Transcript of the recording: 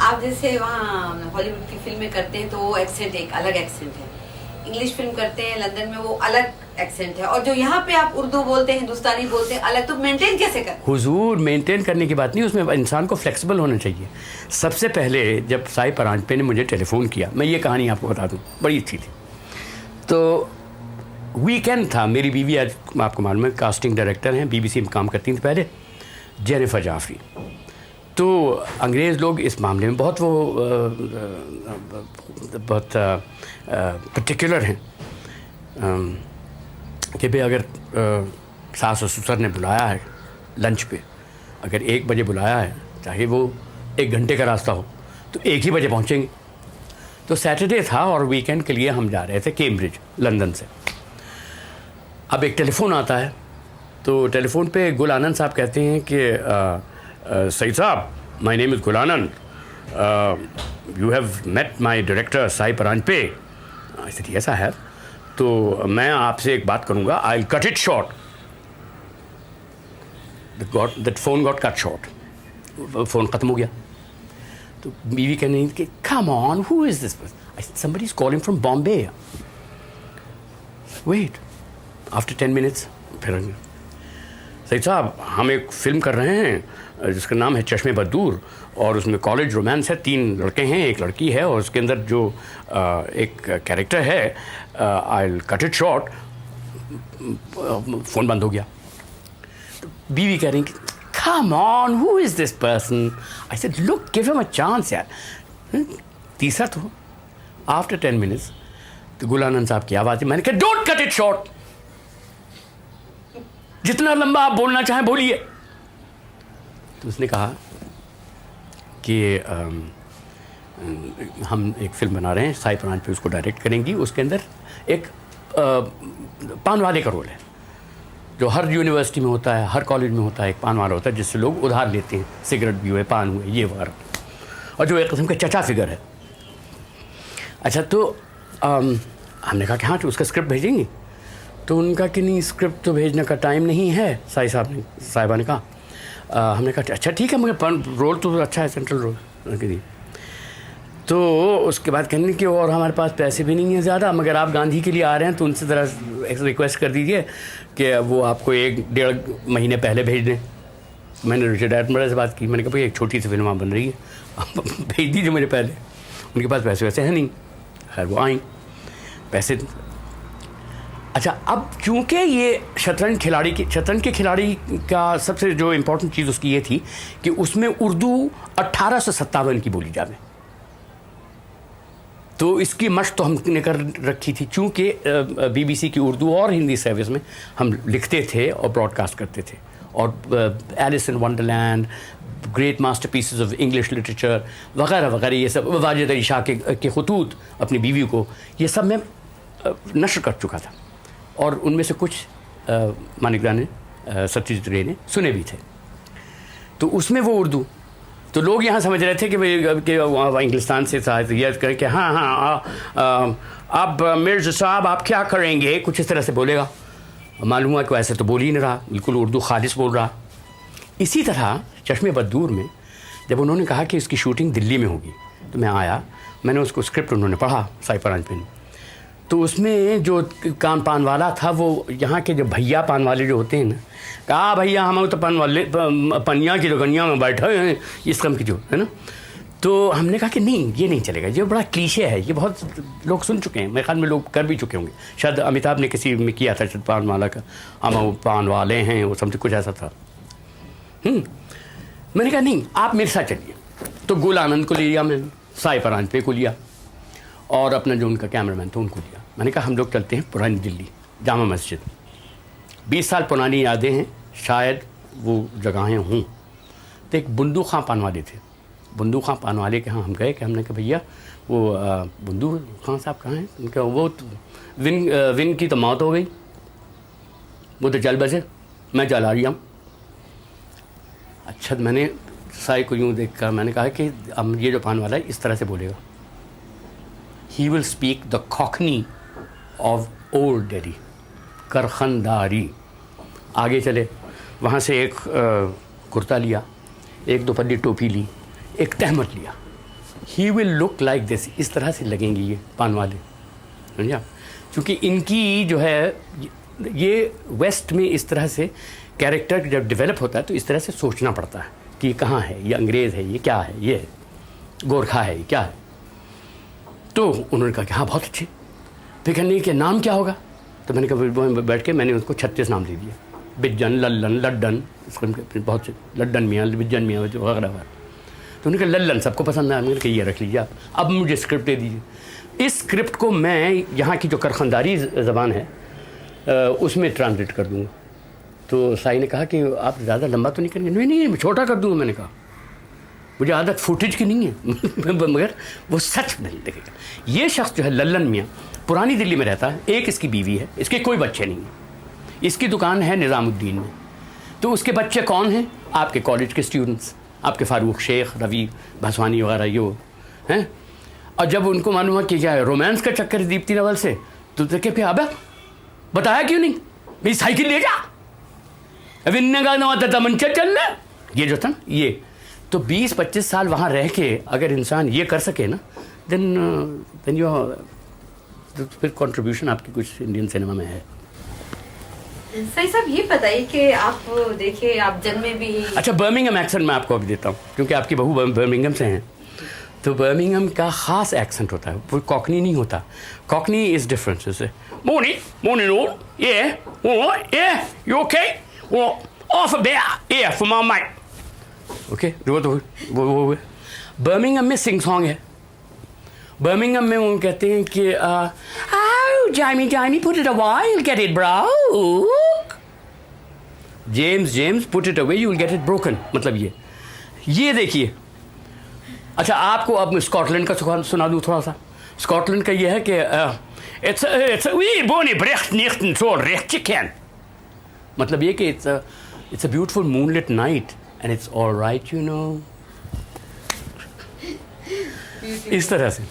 आप जैसे वहाँ हॉलीवुड की फिल्में करते हैं तो वो एक्सेंट एक अलग एक्सेंट है, इंग्लिश फिल्म करते हैं लंदन में वो अलग एक्सेंट है, और जो यहाँ पे आप उर्दू बोलते हैं हिंदुस्तानी बोलते हैं अलग, तो मेंटेन कैसे करते हैं? हुजूर मेंटेन करने की बात नहीं, उसमें इंसान को फ्लेक्सिबल होना चाहिए। सबसे पहले जब साई परांजपे ने मुझे टेलीफोन किया, मैं ये कहानी आपको बता दूँ, बड़ी अच्छी थी। तो वीकेंड था, मेरी बीवी आज आपको मालूम है कास्टिंग डायरेक्टर हैं, BBC में काम करती थी पहले, जेनिफर जाफरी। तो अंग्रेज़ लोग इस मामले में बहुत पर्टिकुलर हैं कि भाई अगर सास और ससुर ने बुलाया है लंच पे, अगर 1 बजे बुलाया है, चाहे वो 1 घंटे का रास्ता हो, तो 1 ही बजे पहुँचेंगे। तो सैटरडे था और वीकेंड के लिए हम जा रहे थे कैम्ब्रिज लंदन से। अब एक टेलीफोन आता है, तो टेलीफोन पे गुल आनंद साहब कहते हैं कि सईद साहब, my name is Gul Anand, you have met my director Sai Paranjpye. I said yes I have. तो मैं आपसे एक बात करूँगा, I will cut it short. That phone got cut short, phone ख़त्म हो गया। तो बीवी कहने कि come on, who is this? I said somebody is calling from Bombay. Wait, after 10 minutes फिर, सईद साहब हम एक फ़िल्म कर रहे हैं जिसका नाम है चश्मे बदूर, और उसमें कॉलेज रोमांस है, 3 लड़के हैं, 1 लड़की है, और उसके अंदर जो एक कैरेक्टर है, आई will cut it short. Phone बंद हो गया। तो बीवी कह रही कि come on, who is this person? I said look, give him a chance यार। तीसरा तो आफ्टर 10 मिनट्स तो गुल आनंद साहब की आवाज़, मैंने कहा डोंट कट इट शॉर्ट, जितना लंबा आप बोलना चाहें बोलिए। तो उसने कहा कि हम एक फ़िल्म बना रहे हैं, साई परांजपे उसको डायरेक्ट करेंगी, उसके अंदर एक पान वाले का रोल है, जो हर यूनिवर्सिटी में होता है, हर कॉलेज में होता है, एक पान वाला होता है जिससे लोग उधार लेते हैं, सिगरेट भी हुए, पान हुए, ये वगैरह, और जो एक किस्म का चचा फिगर है। अच्छा, तो हमने कहा कि हाँ, तो उसका स्क्रिप्ट भेजेंगे? तो उनका कि नहीं, स्क्रिप्ट तो भेजने का टाइम नहीं है, साहिबा ने कहा। हमने कहा अच्छा ठीक है, मगर रोल तो अच्छा है, सेंट्रल रोल। तो उसके बाद कहने कि और हमारे पास पैसे भी नहीं है ज़्यादा, मगर आप गांधी के लिए आ रहे हैं तो उनसे ज़रा रिक्वेस्ट कर दीजिए कि वो आपको 1-1.5 महीने पहले भेज दें। मैंने रिचर्ड एटनबरो से बात की, मैंने कहा भाई एक छोटी सी फिल्म बन रही है, आप भेज दीजिए मुझे पहले। उनके पास पैसे वैसे हैं नहीं, खैर वो आई पैसे। अच्छा, अब चूँकि ये शतरंज के खिलाड़ी का सबसे जो इम्पोर्टेंट चीज़ उसकी ये थी कि उसमें उर्दू 1857 की बोली जावे, तो इसकी मशक तो हमने कर रखी थी। चूँकि BBC की उर्दू और हिंदी सर्विस में हम लिखते थे और ब्रॉडकास्ट करते थे, और Alice in Wonderland, great masterpieces of English literature वगैरह वगैरह, ये सब वाजिद अली शाह के खतूत अपनी बीवी को, ये सब मैं नशर कर चुका था, और उनमें से कुछ मानिकदा ने, सत्यजीत रे ने सुने भी थे। तो उसमें वो उर्दू, तो लोग यहाँ समझ रहे थे कि भाई इंग्लिस्तान से यह करें कि हाँ अब मिर्ज़ा साहब आप क्या करेंगे, कुछ इस तरह से बोलेगा। मालूम हुआ कि ऐसे तो बोल ही नहीं रहा, बिल्कुल उर्दू खालिस बोल रहा। इसी तरह चश्मे बदूर में जब उन्होंने कहा कि इसकी शूटिंग दिल्ली में होगी, तो मैं आया, मैंने उसको स्क्रिप्ट उन्होंने पढ़ा, साई परांजपे ने। तो उसमें जो कान पान वाला था, वो यहाँ के जो भैया पान वाले जो होते हैं ना, कहा भैया हम तो पान वाले पनिया की दुकनिया में बैठे हैं, इस कम की जो है ना। तो हमने कहा कि नहीं, ये नहीं चलेगा, ये बड़ा क्लीशे है, ये बहुत लोग सुन चुके हैं, मेरे ख्याल में लोग कर भी चुके होंगे। शायद अमिताभ ने किसी में किया था, शायद पान वाला का, हम पान वाले हैं, वो समझे कुछ ऐसा था। मैंने कहा नहीं, आप मेरे साथ चलिए। तो गुल आनंद को लिया मैंने, साई परांजपे को लिया, और अपना जो उनका कैमरामैन था उनको लिया। मैंने कहा हम लोग चलते हैं पुरानी दिल्ली, जामा मस्जिद, 20 साल पुरानी यादें हैं, शायद वो जगहें हों। तो एक बंदूक खां पान वाले थे, बंदूक खां पान वाले के यहाँ हम गए कि हमने कहा भैया वो बंदूक खां साहब कहाँ हैं? उनका वो विन की तो मौत हो गई, वो तो चल बसे, मैं चला रही हूँ। अच्छा, मैंने साई को यूँ देख कर मैंने कहा कि अब ये जो पान वाला है इस तरह से बोलेगा, he will speak the cockney of old Delhi, Karkhandari. आगे चले, वहाँ से एक कुर्ता लिया, एक दोपल्ली टोपी ली, एक तहमत लिया, he will look like this, इस तरह से लगेंगे ये पान वाले, समझा? क्योंकि इनकी जो है ये वेस्ट में इस तरह से कैरेक्टर जब डेवलप होता है तो इस तरह से सोचना पड़ता है कि ये कहाँ है, ये अंग्रेज़ है, ये क्या है, ये गोरखा है, ये क्या है। तो उन्होंने कहा कि हाँ बहुत अच्छे। फिर कहने कि नाम क्या होगा, तो मैंने कहा बैठ के मैंने उसको 36 नाम दे दिए, बिज्जन, लल्लन, लड्डन, बहुत से लड्डन मियाँ, बिज्जन मियाँ वगैरह वगैरह। तो उन्होंने कहा लल्लन सबको पसंद आया, मैंने कहा ये रख लीजिए आप, अब मुझे स्क्रिप्ट दे दीजिए। इस स्क्रिप्ट को मैं यहाँ की जो करखंदारी ज़बान है उसमें ट्रांसलेट कर दूँगा। तो साई ने कहा कि आप ज़्यादा लंबा तो नहीं करेंगे? नहीं छोटा कर दूँगा। मैंने कहा मुझे आदत फुटेज की नहीं है मगर वो सच नहीं लगेगा। ये शख्स जो है लल्लन मियाँ पुरानी दिल्ली में रहता है, एक इसकी बीवी है, इसके कोई बच्चे नहीं हैं, इसकी दुकान है निज़ामुद्दीन में। तो उसके बच्चे कौन हैं? आपके कॉलेज के स्टूडेंट्स, आपके फारूक शेख, रवि भसवानी वगैरह यो हैं। और जब उनको मालूम हुआ कि क्या है रोमांस का चक्कर दीप्ति नवल से, तो देखे फिर अब बताया क्यों नहीं, मेरी साइकिल ले जा, अभी मंचा चल रहा ये जो था ना ये। तो 20-25 साल वहाँ रह के अगर इंसान ये कर सके ना, देन यू फिर कंट्रीब्यूशन आपकी कुछ इंडियन सिनेमा में है। सही साहब ये बताइए कि आप देखिए आप जन्मे भी। अच्छा, बर्मिंघम एक्सेंट मैं आपको अभी देता हूँ क्योंकि आपकी बहू बर्मिंघम से हैं। तो बर्मिंघम का ख़ास एक्सेंट होता है, वो कॉकनी नहीं होता। कॉकनी इज़ डिफरेंट जैसे morning all, yeah, all right, yeah, you okay? Well, off a bit, yeah, for my mic. Okay, वो बर्मिंघम में सिंग सॉन्ग है। बर्मिंघम में वो कहते हैं कि oh, Jamie, put it away, you'll get it broke. James, put it away, you'll get it broken. मतलब ये देखिए। अच्छा, आपको अब स्कॉटलैंड का सुना दूँ थोड़ा सा। स्कॉटलैंड का ये है कि it's we bonnie brecht nicht so recht chicken. मतलब ये कि it's a beautiful moonlit night and it's all right, you know. इस तरह से